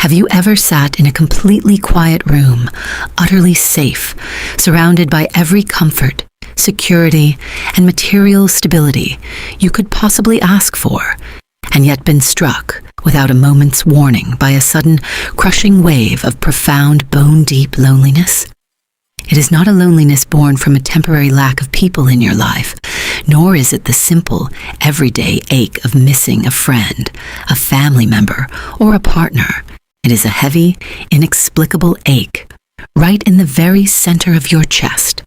Have you ever sat in a completely quiet room, utterly safe, surrounded by every comfort, security, and material stability you could possibly ask for, and yet been struck, without a moment's warning, by a sudden, crushing wave of profound, bone-deep loneliness? It is not a loneliness born from a temporary lack of people in your life, nor is it the simple, everyday ache of missing a friend, a family member, or a partner. It is a heavy, inexplicable ache, right in the very center of your chest.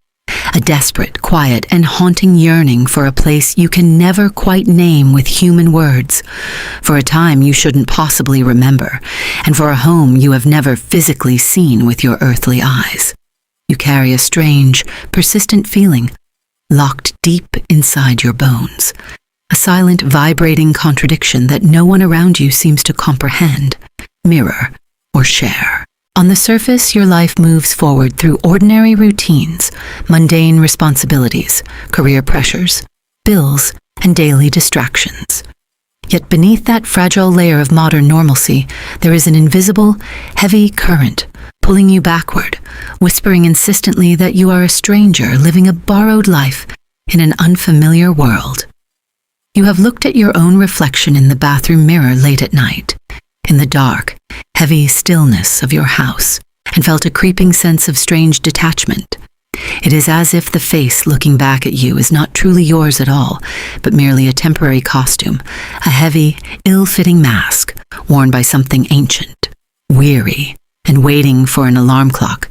A desperate, quiet, and haunting yearning for a place you can never quite name with human words, for a time you shouldn't possibly remember, and for a home you have never physically seen with your earthly eyes. You carry a strange, persistent feeling, locked deep inside your bones, a silent, vibrating contradiction that no one around you seems to comprehend, mirror, or share. On the surface, your life moves forward through ordinary routines, mundane responsibilities, career pressures, bills, and daily distractions. Yet beneath that fragile layer of modern normalcy, there is an invisible, heavy current pulling you backward, whispering insistently that you are a stranger living a borrowed life in an unfamiliar world. You have looked at your own reflection in the bathroom mirror late at night, in the dark, heavy stillness of your house, and felt a creeping sense of strange detachment. It is as if the face looking back at you is not truly yours at all, but merely a temporary costume, a heavy, ill-fitting mask worn by something ancient, weary, and waiting for an alarm clock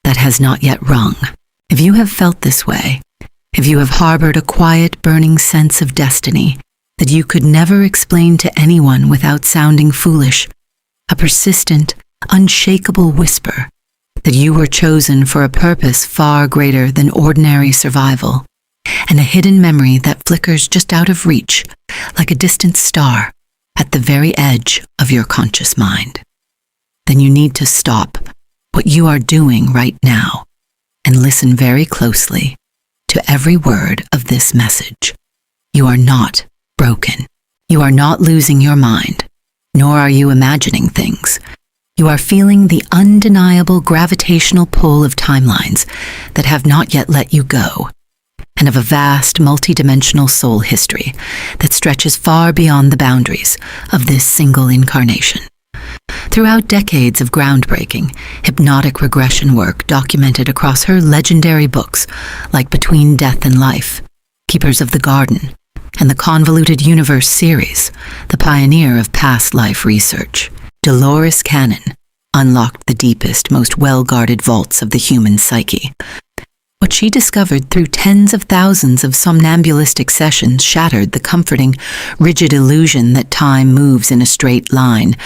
that has not yet rung. If you have felt this way, if you have harbored a quiet, burning sense of destiny that you could never explain to anyone without sounding foolish, a persistent, unshakable whisper that you were chosen for a purpose far greater than ordinary survival, and a hidden memory that flickers just out of reach, like a distant star at the very edge of your conscious mind, then you need to stop what you are doing right now and listen very closely to every word of this message. You are not broken. You are not losing your mind, nor are you imagining things. You are feeling the undeniable gravitational pull of timelines that have not yet let you go, and of a vast multidimensional soul history that stretches far beyond the boundaries of this single incarnation. Throughout decades of groundbreaking, hypnotic regression work documented across her legendary books like Between Death and Life, Keepers of the Garden, and the Convoluted Universe series, the pioneer of past life research, Dolores Cannon unlocked the deepest, most well-guarded vaults of the human psyche. What she discovered through tens of thousands of somnambulistic sessions shattered the comforting, rigid illusion that time moves in a straight line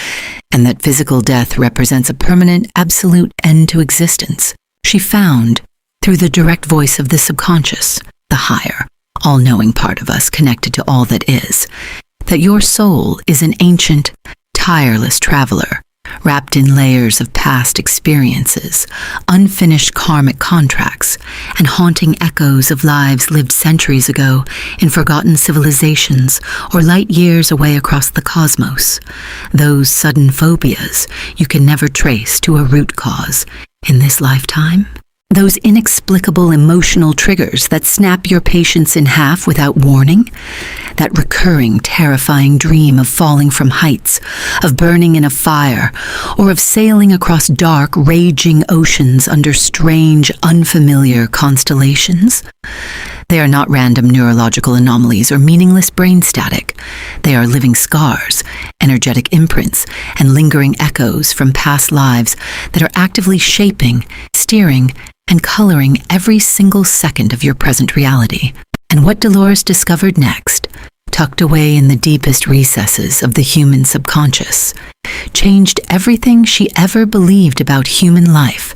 and that physical death represents a permanent, absolute end to existence. She found, through the direct voice of the subconscious, the higher, all-knowing part of us connected to all that is, that your soul is an ancient, tireless traveler, wrapped in layers of past experiences, unfinished karmic contracts, and haunting echoes of lives lived centuries ago in forgotten civilizations or light years away across the cosmos. Those sudden phobias you can never trace to a root cause in this lifetime. Those inexplicable emotional triggers that snap your patience in half without warning. That recurring, terrifying dream of falling from heights, of burning in a fire, or of sailing across dark, raging oceans under strange, unfamiliar constellations. They are not random neurological anomalies or meaningless brain static. They are living scars, energetic imprints, and lingering echoes from past lives that are actively shaping, steering, and coloring every single second of your present reality. And what Dolores discovered next, tucked away in the deepest recesses of the human subconscious, changed everything she ever believed about human life,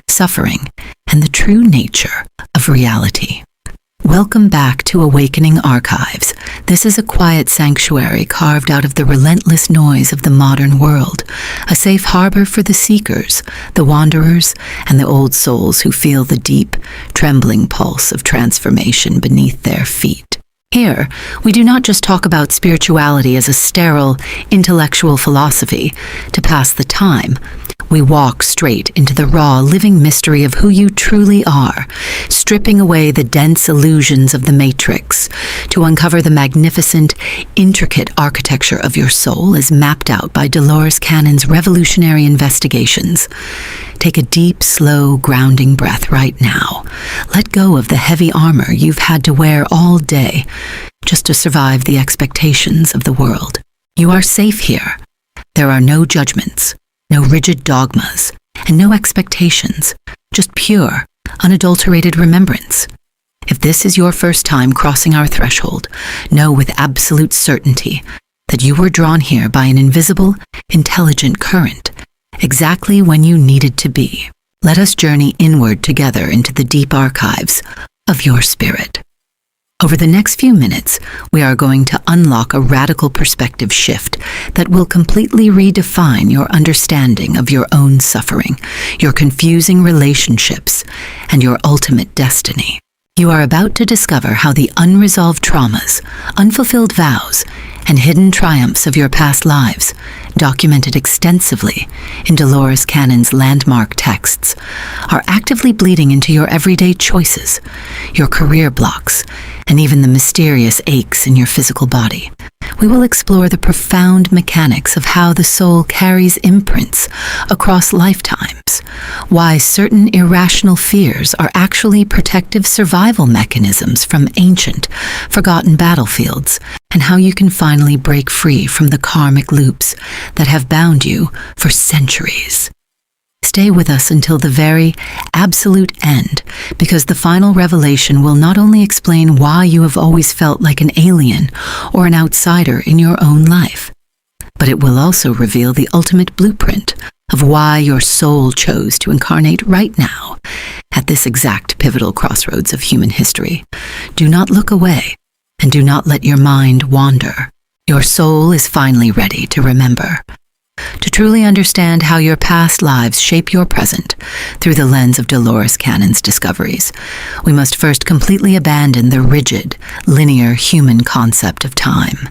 suffering, and the true nature of reality. Welcome back to Awakening Archives. This is a quiet sanctuary carved out of the relentless noise of the modern world, a safe harbor for the seekers, the wanderers, and the old souls who feel the deep, trembling pulse of transformation beneath their feet. Here, we do not just talk about spirituality as a sterile, intellectual philosophy to pass the time. We walk straight into the raw, living mystery of who you truly are, stripping away the dense illusions of the matrix to uncover the magnificent, intricate architecture of your soul as mapped out by Dolores Cannon's revolutionary investigations. Take a deep, slow, grounding breath right now. Let go of the heavy armor you've had to wear all day just to survive the expectations of the world. You are safe here. There are no judgments, no rigid dogmas, and no expectations, just pure, unadulterated remembrance. If this is your first time crossing our threshold, know with absolute certainty that you were drawn here by an invisible, intelligent current, exactly when you needed to be. Let us journey inward together into the deep archives of your spirit. Over the next few minutes, we are going to unlock a radical perspective shift that will completely redefine your understanding of your own suffering, your confusing relationships, and your ultimate destiny. You are about to discover how the unresolved traumas, unfulfilled vows, and hidden triumphs of your past lives, documented extensively in Dolores Cannon's landmark texts, are actively bleeding into your everyday choices, your career blocks, and even the mysterious aches in your physical body. We will explore the profound mechanics of how the soul carries imprints across lifetimes, why certain irrational fears are actually protective survival mechanisms from ancient, forgotten battlefields, and how you can finally break free from the karmic loops that have bound you for centuries. Stay with us until the very absolute end, because the final revelation will not only explain why you have always felt like an alien or an outsider in your own life, but it will also reveal the ultimate blueprint of why your soul chose to incarnate right now at this exact pivotal crossroads of human history. Do not look away, and do not let your mind wander. Your soul is finally ready to remember. To truly understand how your past lives shape your present through the lens of Dolores Cannon's discoveries, we must first completely abandon the rigid, linear human concept of time.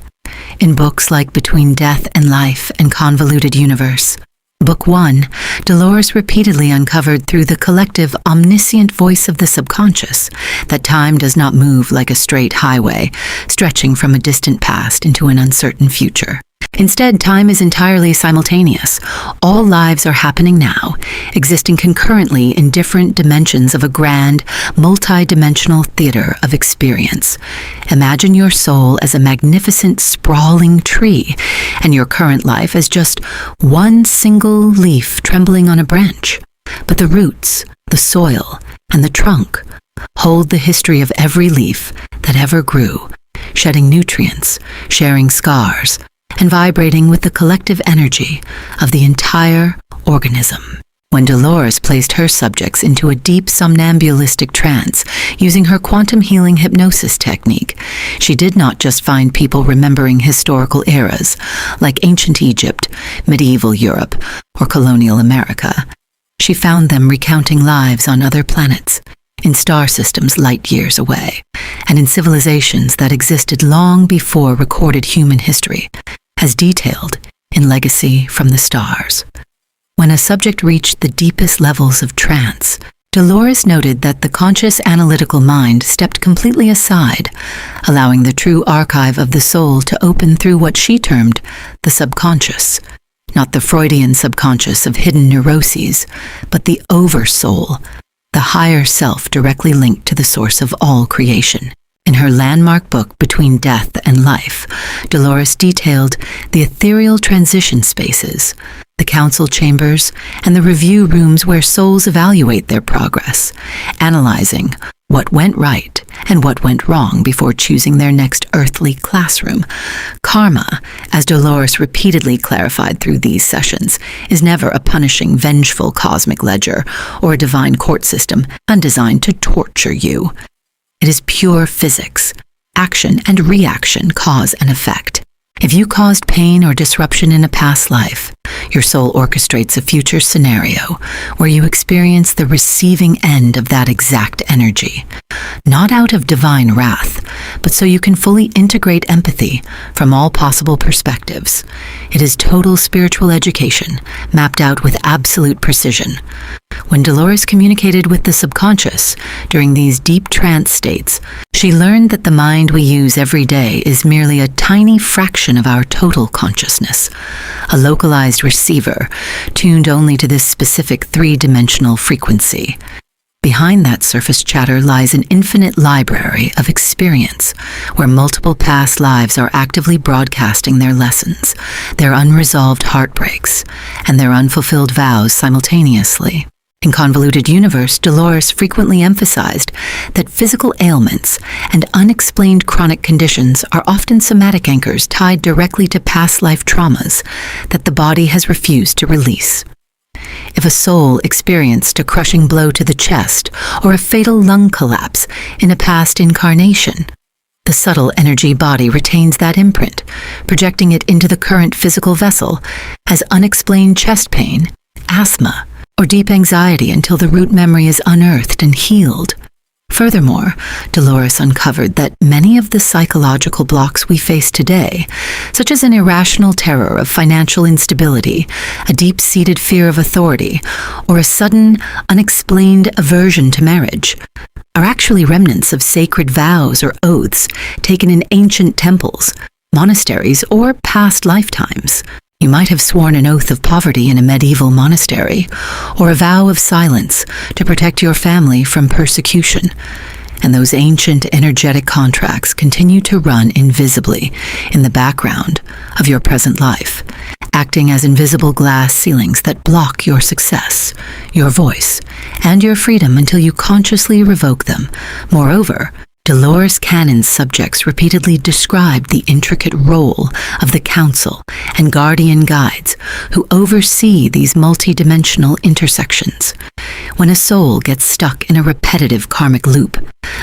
In books like Between Death and Life and Convoluted Universe, Book 1, Dolores repeatedly uncovered through the collective omniscient voice of the subconscious that time does not move like a straight highway, stretching from a distant past into an uncertain future. Instead, time is entirely simultaneous. All lives are happening now, existing concurrently in different dimensions of a grand, multi-dimensional theater of experience. Imagine your soul as a magnificent, sprawling tree, and your current life as just one single leaf trembling on a branch. But the roots, the soil, and the trunk hold the history of every leaf that ever grew, shedding nutrients, sharing scars, and vibrating with the collective energy of the entire organism. When Dolores placed her subjects into a deep somnambulistic trance using her quantum healing hypnosis technique, she did not just find people remembering historical eras like ancient Egypt, medieval Europe, or colonial America. She found them recounting lives on other planets, in star systems light years away, and in civilizations that existed long before recorded human history, as detailed in Legacy from the Stars. When a subject reached the deepest levels of trance, Dolores noted that the conscious analytical mind stepped completely aside, allowing the true archive of the soul to open through what she termed the subconscious, not the Freudian subconscious of hidden neuroses, but the oversoul, the higher self directly linked to the source of all creation. In her landmark book, Between Death and Life, Dolores detailed the ethereal transition spaces, the council chambers, and the review rooms where souls evaluate their progress, analyzing what went right and what went wrong before choosing their next earthly classroom. Karma, as Dolores repeatedly clarified through these sessions, is never a punishing, vengeful cosmic ledger or a divine court system undesigned to torture you. It is pure physics, action and reaction, cause and effect. If you caused pain or disruption in a past life, your soul orchestrates a future scenario where you experience the receiving end of that exact energy, not out of divine wrath, but so you can fully integrate empathy from all possible perspectives. It is total spiritual education, mapped out with absolute precision. When Dolores communicated with the subconscious during these deep trance states, she learned that the mind we use every day is merely a tiny fraction of our total consciousness, a localized receiver tuned only to this specific three-dimensional frequency. Behind that surface chatter lies an infinite library of experience, where multiple past lives are actively broadcasting their lessons, their unresolved heartbreaks, and their unfulfilled vows simultaneously. In Convoluted Universe, Dolores frequently emphasized that physical ailments and unexplained chronic conditions are often somatic anchors tied directly to past life traumas that the body has refused to release. If a soul experienced a crushing blow to the chest or a fatal lung collapse in a past incarnation, the subtle energy body retains that imprint, projecting it into the current physical vessel as unexplained chest pain, asthma, or deep anxiety until the root memory is unearthed and healed. Furthermore, Dolores uncovered that many of the psychological blocks we face today, such as an irrational terror of financial instability, a deep-seated fear of authority, or a sudden, unexplained aversion to marriage, are actually remnants of sacred vows or oaths taken in ancient temples, monasteries, or past lifetimes. You might have sworn an oath of poverty in a medieval monastery, or a vow of silence to protect your family from persecution. And those ancient energetic contracts continue to run invisibly in the background of your present life, acting as invisible glass ceilings that block your success, your voice, and your freedom until you consciously revoke them. Moreover, Dolores Cannon's subjects repeatedly described the intricate role of the council and guardian guides who oversee these multidimensional intersections. When a soul gets stuck in a repetitive karmic loop,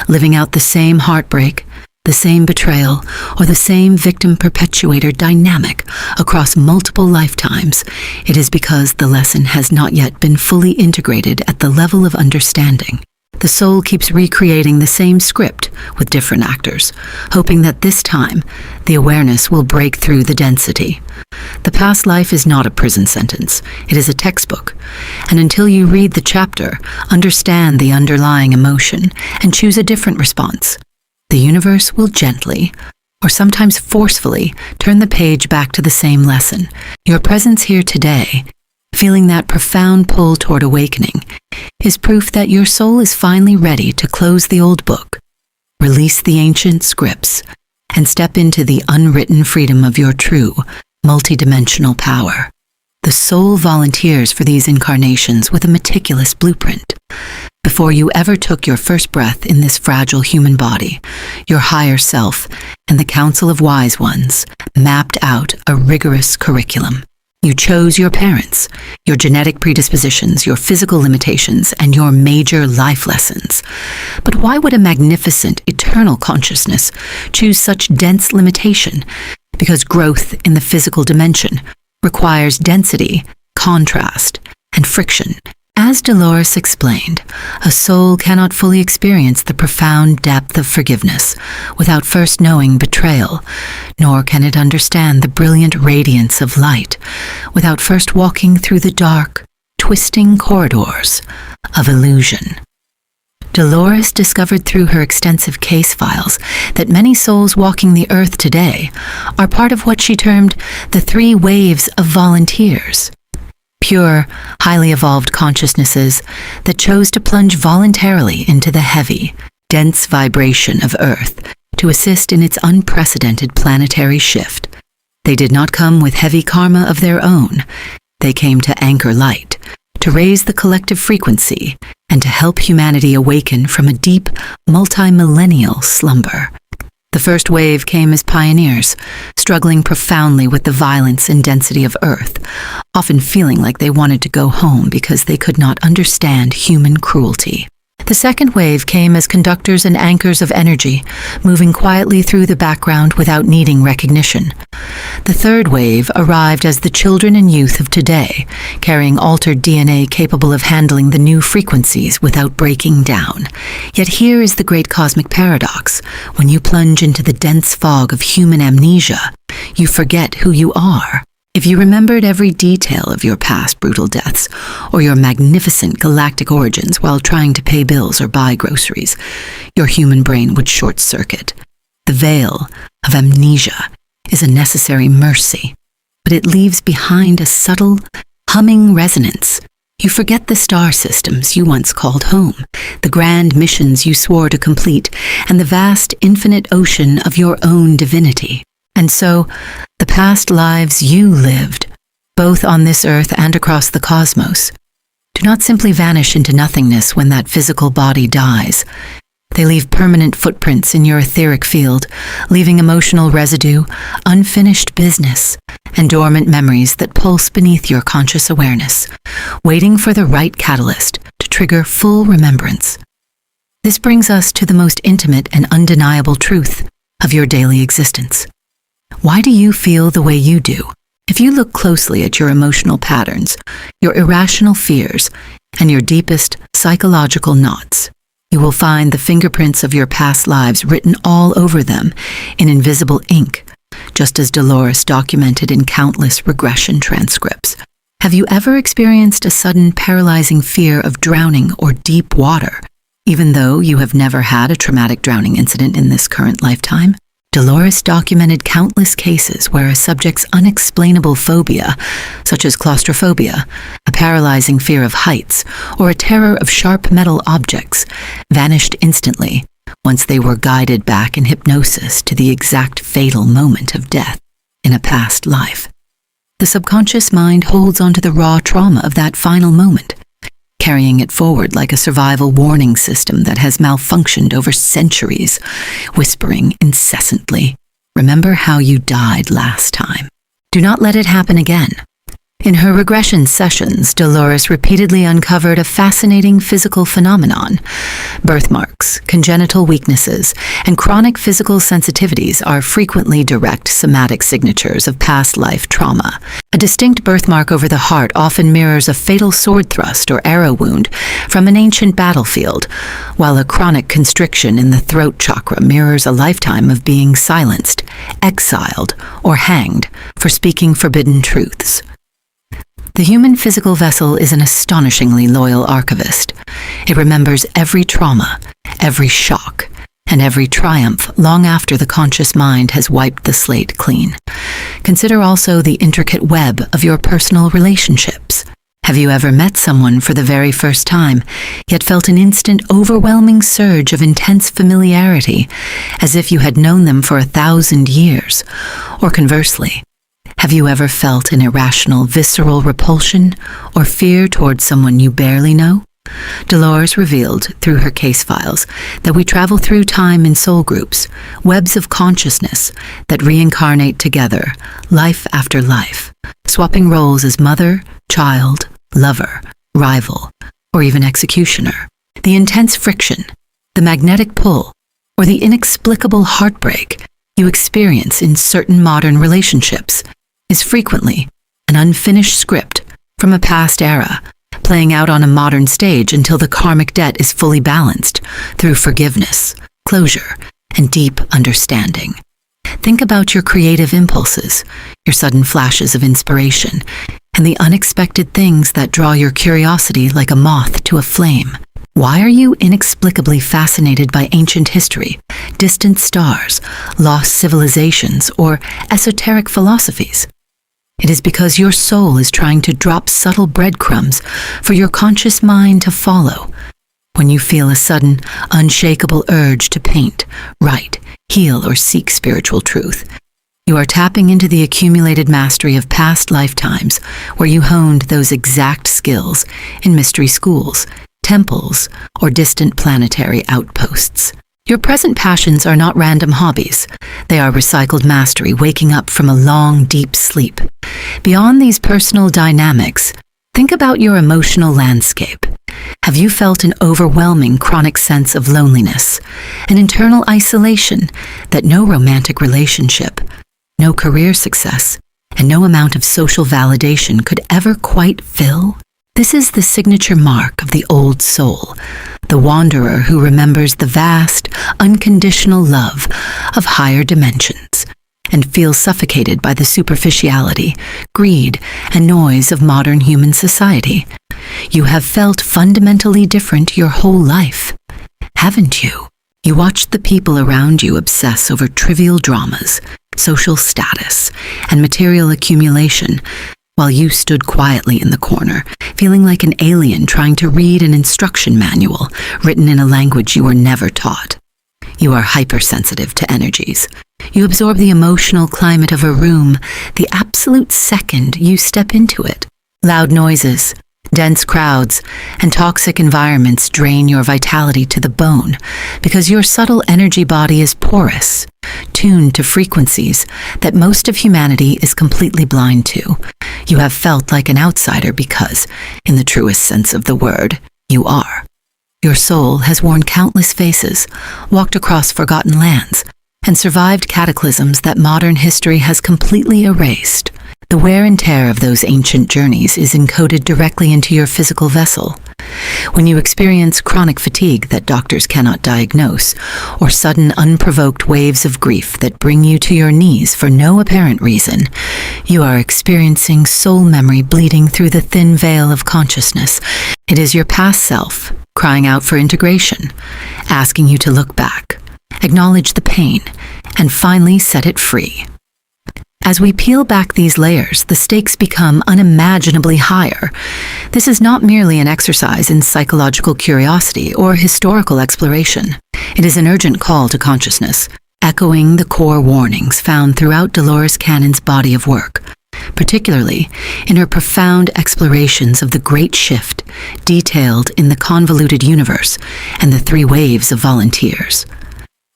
living out the same heartbreak, the same betrayal, or the same victim-perpetuator dynamic across multiple lifetimes, it is because the lesson has not yet been fully integrated at the level of understanding. The soul keeps recreating the same script with different actors, hoping that this time the awareness will break through the density. The past life is not a prison sentence, it is a textbook, and until you read the chapter, understand the underlying emotion, and choose a different response, the universe will gently, or sometimes forcefully, turn the page back to the same lesson. Your presence here today, feeling that profound pull toward awakening, is proof that your soul is finally ready to close the old book, release the ancient scripts, and step into the unwritten freedom of your true, multidimensional power. The soul volunteers for these incarnations with a meticulous blueprint. Before you ever took your first breath in this fragile human body, your higher self and the Council of Wise Ones mapped out a rigorous curriculum. You chose your parents, your genetic predispositions, your physical limitations, and your major life lessons. But why would a magnificent, eternal consciousness choose such dense limitation? Because growth in the physical dimension requires density, contrast, and friction. As Dolores explained, a soul cannot fully experience the profound depth of forgiveness without first knowing betrayal, nor can it understand the brilliant radiance of light without first walking through the dark, twisting corridors of illusion. Dolores discovered through her extensive case files that many souls walking the earth today are part of what she termed the 3 waves of volunteers. Pure, highly evolved consciousnesses that chose to plunge voluntarily into the heavy, dense vibration of Earth to assist in its unprecedented planetary shift. They did not come with heavy karma of their own. They came to anchor light, to raise the collective frequency, and to help humanity awaken from a deep, multi-millennial slumber. The first wave came as pioneers, struggling profoundly with the violence and density of Earth, often feeling like they wanted to go home because they could not understand human cruelty. The second wave came as conductors and anchors of energy, moving quietly through the background without needing recognition. The third wave arrived as the children and youth of today, carrying altered DNA capable of handling the new frequencies without breaking down. Yet here is the great cosmic paradox. When you plunge into the dense fog of human amnesia, you forget who you are. If you remembered every detail of your past brutal deaths, or your magnificent galactic origins while trying to pay bills or buy groceries, your human brain would short-circuit. The veil of amnesia is a necessary mercy, but it leaves behind a subtle, humming resonance. You forget the star systems you once called home, the grand missions you swore to complete, and the vast, infinite ocean of your own divinity. And so, the past lives you lived, both on this earth and across the cosmos, do not simply vanish into nothingness when that physical body dies. They leave permanent footprints in your etheric field, leaving emotional residue, unfinished business, and dormant memories that pulse beneath your conscious awareness, waiting for the right catalyst to trigger full remembrance. This brings us to the most intimate and undeniable truth of your daily existence. Why do you feel the way you do? If you look closely at your emotional patterns, your irrational fears, and your deepest psychological knots, you will find the fingerprints of your past lives written all over them in invisible ink, just as Dolores documented in countless regression transcripts. Have you ever experienced a sudden paralyzing fear of drowning or deep water, even though you have never had a traumatic drowning incident in this current lifetime? Dolores documented countless cases where a subject's unexplainable phobia, such as claustrophobia, a paralyzing fear of heights, or a terror of sharp metal objects, vanished instantly once they were guided back in hypnosis to the exact fatal moment of death in a past life. The subconscious mind holds onto the raw trauma of that final moment, carrying it forward like a survival warning system that has malfunctioned over centuries, whispering incessantly, "Remember how you died last time." Do not let it happen again. In her regression sessions, Dolores repeatedly uncovered a fascinating physical phenomenon. Birthmarks, congenital weaknesses, and chronic physical sensitivities are frequently direct somatic signatures of past life trauma. A distinct birthmark over the heart often mirrors a fatal sword thrust or arrow wound from an ancient battlefield, while a chronic constriction in the throat chakra mirrors a lifetime of being silenced, exiled, or hanged for speaking forbidden truths. The human physical vessel is an astonishingly loyal archivist. It remembers every trauma, every shock, and every triumph long after the conscious mind has wiped the slate clean. Consider also the intricate web of your personal relationships. Have you ever met someone for the very first time, yet felt an instant overwhelming surge of intense familiarity, as if you had known them for 1,000 years? Or conversely, have you ever felt an irrational, visceral repulsion or fear towards someone you barely know? Dolores revealed, through her case files, that we travel through time in soul groups, webs of consciousness that reincarnate together, life after life, swapping roles as mother, child, lover, rival, or even executioner. The intense friction, the magnetic pull, or the inexplicable heartbreak you experience in certain modern relationships is frequently an unfinished script from a past era, playing out on a modern stage until the karmic debt is fully balanced through forgiveness, closure, and deep understanding. Think about your creative impulses, your sudden flashes of inspiration, and the unexpected things that draw your curiosity like a moth to a flame. Why are you inexplicably fascinated by ancient history, distant stars, lost civilizations, or esoteric philosophies? It is because your soul is trying to drop subtle breadcrumbs for your conscious mind to follow. When you feel a sudden, unshakable urge to paint, write, heal, or seek spiritual truth, you are tapping into the accumulated mastery of past lifetimes where you honed those exact skills in mystery schools, temples, or distant planetary outposts. Your present passions are not random hobbies. They are recycled mastery waking up from a long, deep sleep. Beyond these personal dynamics, think about your emotional landscape. Have you felt an overwhelming chronic sense of loneliness, an internal isolation that no romantic relationship, no career success, and no amount of social validation could ever quite fill? This is the signature mark of the old soul, the wanderer who remembers the vast, unconditional love of higher dimensions and feels suffocated by the superficiality, greed, and noise of modern human society. You have felt fundamentally different your whole life, haven't you? You watched the people around you obsess over trivial dramas, social status, and material accumulation, while you stood quietly in the corner, feeling like an alien trying to read an instruction manual written in a language you were never taught. You are hypersensitive to energies. You absorb the emotional climate of a room the absolute second you step into it. Loud noises, dense crowds, and toxic environments drain your vitality to the bone because your subtle energy body is porous, tuned to frequencies that most of humanity is completely blind to. You have felt like an outsider because, in the truest sense of the word, you are. Your soul has worn countless faces, walked across forgotten lands, and survived cataclysms that modern history has completely erased. The wear and tear of those ancient journeys is encoded directly into your physical vessel. When you experience chronic fatigue that doctors cannot diagnose, or sudden unprovoked waves of grief that bring you to your knees for no apparent reason, you are experiencing soul memory bleeding through the thin veil of consciousness. It is your past self crying out for integration, asking you to look back, acknowledge the pain, and finally set it free. As we peel back these layers, the stakes become unimaginably higher. This is not merely an exercise in psychological curiosity or historical exploration. It is an urgent call to consciousness, echoing the core warnings found throughout Dolores Cannon's body of work, particularly in her profound explorations of the Great Shift, detailed in The Convoluted Universe and the Three Waves of Volunteers.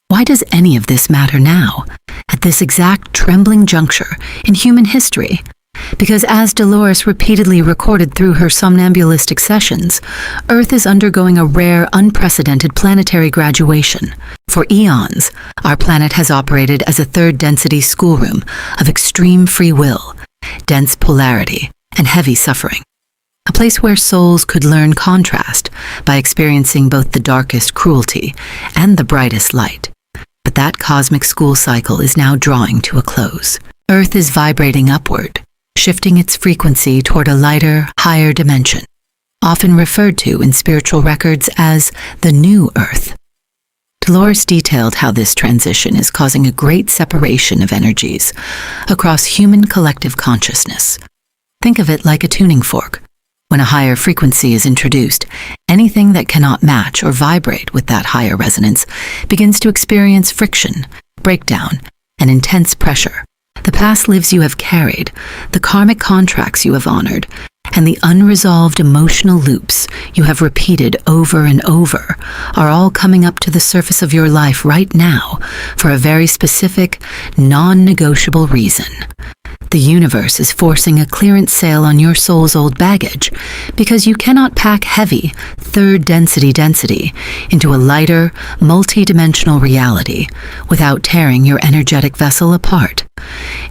Why does any of this matter now, at this exact trembling juncture in human history? Because as Dolores repeatedly recorded through her somnambulistic sessions, Earth is undergoing a rare, unprecedented planetary graduation. For eons, our planet has operated as a third-density schoolroom of extreme free will, dense polarity, and heavy suffering. A place where souls could learn contrast by experiencing both the darkest cruelty and the brightest light. But that cosmic school cycle is now drawing to a close. Earth is vibrating upward, shifting its frequency toward a lighter, higher dimension, often referred to in spiritual records as the New Earth. Dolores detailed how this transition is causing a great separation of energies across human collective consciousness. Think of it like a tuning fork. When a higher frequency is introduced, anything that cannot match or vibrate with that higher resonance begins to experience friction, breakdown, and intense pressure. The past lives you have carried, the karmic contracts you have honored, and the unresolved emotional loops you have repeated over and over are all coming up to the surface of your life right now for a very specific, non-negotiable reason. The universe is forcing a clearance sale on your soul's old baggage because you cannot pack heavy, third density into a lighter, multi-dimensional reality without tearing your energetic vessel apart.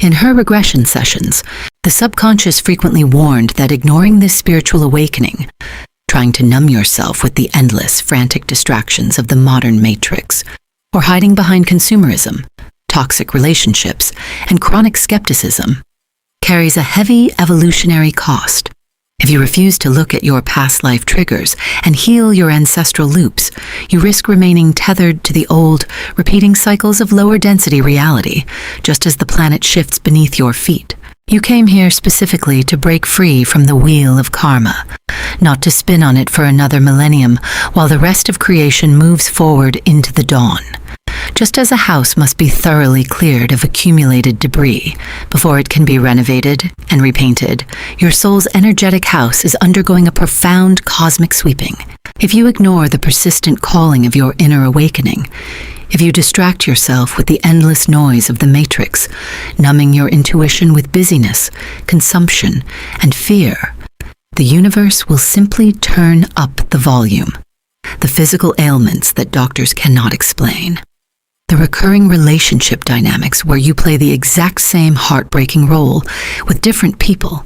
In her regression sessions, the subconscious frequently warned that ignoring this spiritual awakening, trying to numb yourself with the endless, frantic distractions of the modern matrix, or hiding behind consumerism, toxic relationships, and chronic skepticism, carries a heavy evolutionary cost. If you refuse to look at your past life triggers and heal your ancestral loops, you risk remaining tethered to the old, repeating cycles of lower density reality, just as the planet shifts beneath your feet. You came here specifically to break free from the wheel of karma, not to spin on it for another millennium while the rest of creation moves forward into the dawn. Just as a house must be thoroughly cleared of accumulated debris before it can be renovated and repainted, your soul's energetic house is undergoing a profound cosmic sweeping. If you ignore the persistent calling of your inner awakening, if you distract yourself with the endless noise of the matrix, numbing your intuition with busyness, consumption, and fear, the universe will simply turn up the volume. The physical ailments that doctors cannot explain. The recurring relationship dynamics where you play the exact same heartbreaking role with different people.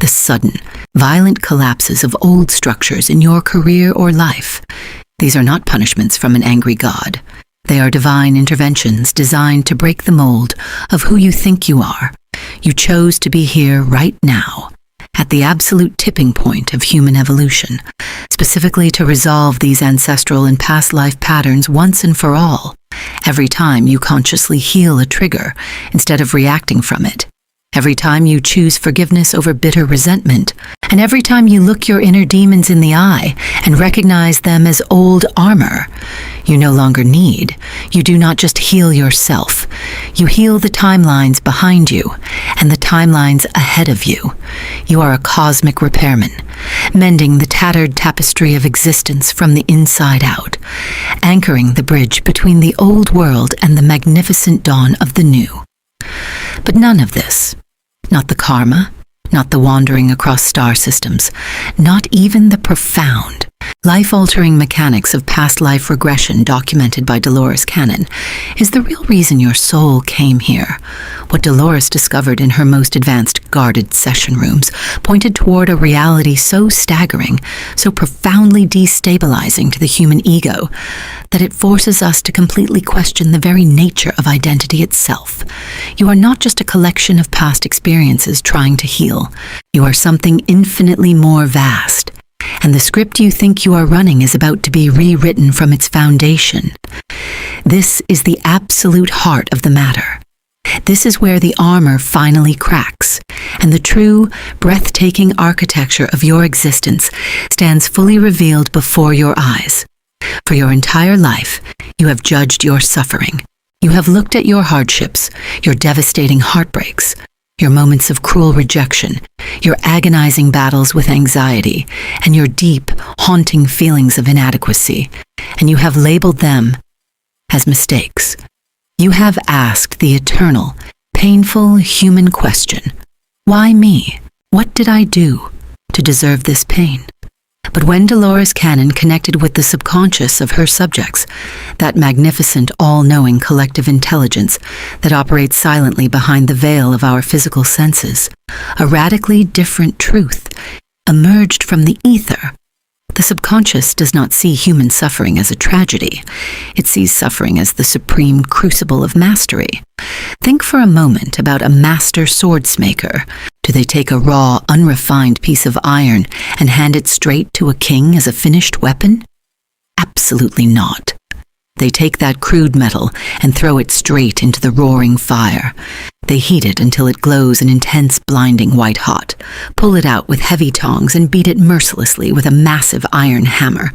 The sudden, violent collapses of old structures in your career or life. These are not punishments from an angry God. They are divine interventions designed to break the mold of who you think you are. You chose to be here right now, at the absolute tipping point of human evolution, specifically to resolve these ancestral and past life patterns once and for all. Every time you consciously heal a trigger instead of reacting from it. Every time you choose forgiveness over bitter resentment, and every time you look your inner demons in the eye and recognize them as old armor you no longer need, you do not just heal yourself. You heal the timelines behind you and the timelines ahead of you. You are a cosmic repairman, mending the tattered tapestry of existence from the inside out, anchoring the bridge between the old world and the magnificent dawn of the new. But none of this, not the karma, not the wandering across star systems, not even the profound, life-altering mechanics of past life regression documented by Dolores Cannon, is the real reason your soul came here. What Dolores discovered in her most advanced guarded session rooms pointed toward a reality so staggering, so profoundly destabilizing to the human ego, that it forces us to completely question the very nature of identity itself. You are not just a collection of past experiences trying to heal. You are something infinitely more vast. And the script you think you are running is about to be rewritten from its foundation. This is the absolute heart of the matter. This is where the armor finally cracks, and the true, breathtaking architecture of your existence stands fully revealed before your eyes. For your entire life, you have judged your suffering. You have looked at your hardships, your devastating heartbreaks, your moments of cruel rejection, your agonizing battles with anxiety, and your deep, haunting feelings of inadequacy, and you have labeled them as mistakes. You have asked the eternal, painful human question, why me? What did I do to deserve this pain? But when Dolores Cannon connected with the subconscious of her subjects, that magnificent, all-knowing collective intelligence that operates silently behind the veil of our physical senses, a radically different truth emerged from the ether. The subconscious does not see human suffering as a tragedy. It sees suffering as the supreme crucible of mastery. Think for a moment about a master swordsmaker. Do they take a raw, unrefined piece of iron and hand it straight to a king as a finished weapon? Absolutely not. They take that crude metal and throw it straight into the roaring fire. They heat it until it glows an intense, blinding white hot, pull it out with heavy tongs and beat it mercilessly with a massive iron hammer.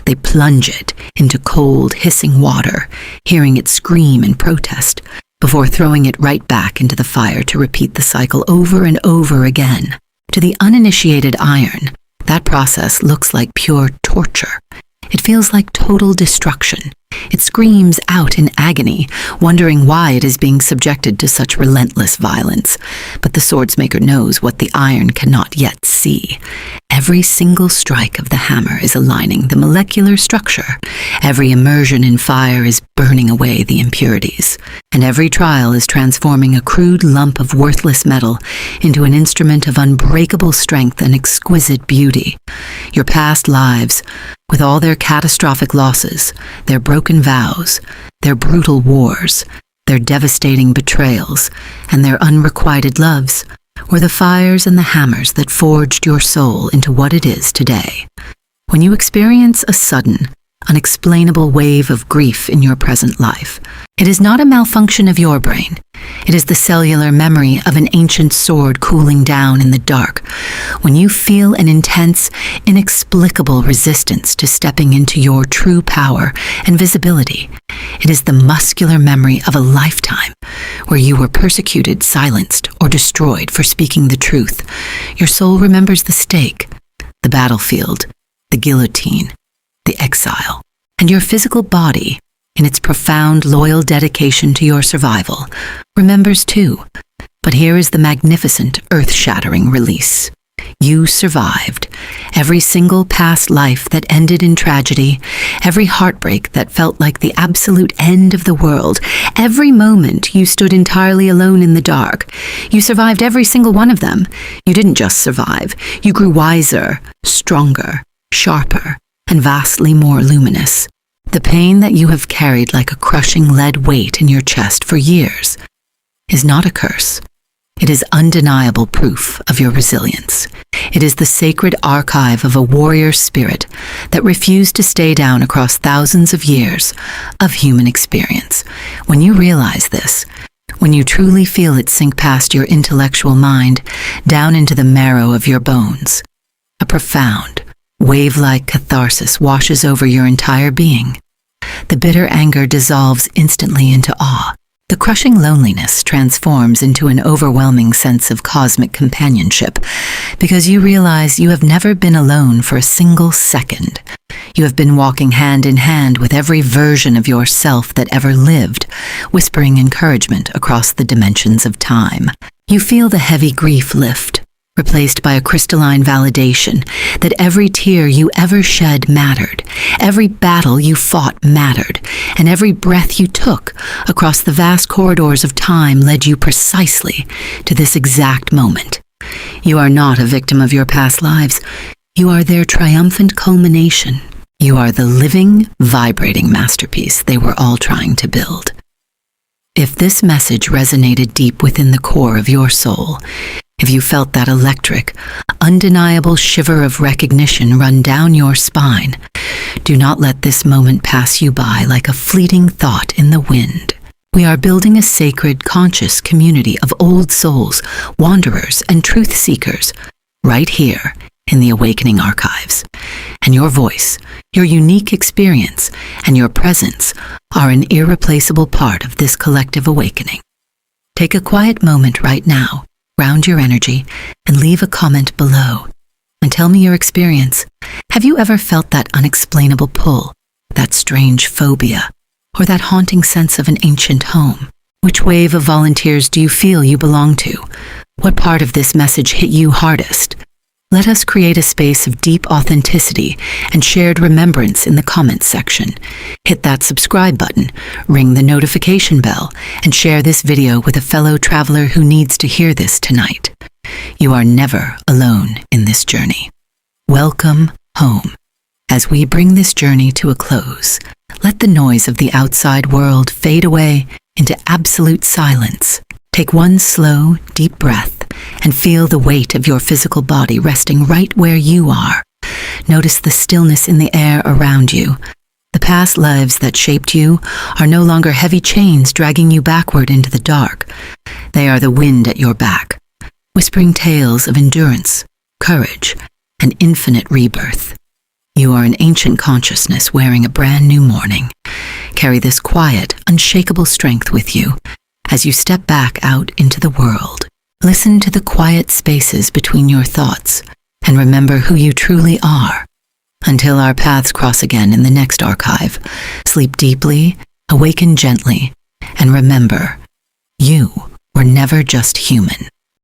They plunge it into cold, hissing water, hearing it scream in protest, before throwing it right back into the fire to repeat the cycle over and over again. To the uninitiated iron, that process looks like pure torture. It feels like total destruction. It screams out in agony, wondering why it is being subjected to such relentless violence. But the swordsmaker knows what the iron cannot yet see. Every single strike of the hammer is aligning the molecular structure. Every immersion in fire is burning away the impurities. And every trial is transforming a crude lump of worthless metal into an instrument of unbreakable strength and exquisite beauty. Your past lives, with all their catastrophic losses, their broken vows, their brutal wars, their devastating betrayals, and their unrequited loves, were the fires and the hammers that forged your soul into what it is today. When you experience a sudden, unexplainable wave of grief in your present life, it is not a malfunction of your brain. It is the cellular memory of an ancient sword cooling down in the dark. When you feel an intense, inexplicable resistance to stepping into your true power and visibility, it is the muscular memory of a lifetime where you were persecuted, silenced, or destroyed for speaking the truth. Your soul remembers the stake, the battlefield, the guillotine, the exile, and your physical body, in its profound, loyal dedication to your survival, remembers too. But here is the magnificent, earth-shattering release. You survived. Every single past life that ended in tragedy, every heartbreak that felt like the absolute end of the world, every moment you stood entirely alone in the dark. You survived every single one of them. You didn't just survive. You grew wiser, stronger, sharper, and vastly more luminous. The pain that you have carried like a crushing lead weight in your chest for years is not a curse. It is undeniable proof of your resilience. It is the sacred archive of a warrior spirit that refused to stay down across thousands of years of human experience. When you realize this, when you truly feel it sink past your intellectual mind, down into the marrow of your bones, a profound, wave-like catharsis washes over your entire being. The bitter anger dissolves instantly into awe. The crushing loneliness transforms into an overwhelming sense of cosmic companionship because you realize you have never been alone for a single second. You have been walking hand in hand with every version of yourself that ever lived, whispering encouragement across the dimensions of time. You feel the heavy grief lift, replaced by a crystalline validation that every tear you ever shed mattered, every battle you fought mattered, and every breath you took across the vast corridors of time led you precisely to this exact moment. You are not a victim of your past lives. You are their triumphant culmination. You are the living, vibrating masterpiece they were all trying to build. If this message resonated deep within the core of your soul, if you felt that electric, undeniable shiver of recognition run down your spine, do not let this moment pass you by like a fleeting thought in the wind. We are building a sacred, conscious community of old souls, wanderers, and truth seekers right here in the Awakening Archives. And your voice, your unique experience, and your presence are an irreplaceable part of this collective awakening. Take a quiet moment right now. Ground your energy and leave a comment below and tell me your experience. Have you ever felt that unexplainable pull, that strange phobia, or that haunting sense of an ancient home? Which wave of volunteers do you feel you belong to? What part of this message hit you hardest? Let us create a space of deep authenticity and shared remembrance in the comments section. Hit that subscribe button, ring the notification bell, and share this video with a fellow traveler who needs to hear this tonight. You are never alone in this journey. Welcome home. As we bring this journey to a close, let the noise of the outside world fade away into absolute silence. Take one slow, deep breath and feel the weight of your physical body resting right where you are. Notice the stillness in the air around you. The past lives that shaped you are no longer heavy chains dragging you backward into the dark. They are the wind at your back, whispering tales of endurance, courage, and infinite rebirth. You are an ancient consciousness wearing a brand new morning. Carry this quiet, unshakable strength with you as you step back out into the world. Listen to the quiet spaces between your thoughts and remember who you truly are. Until our paths cross again in the next archive, sleep deeply, awaken gently, and remember, you were never just human.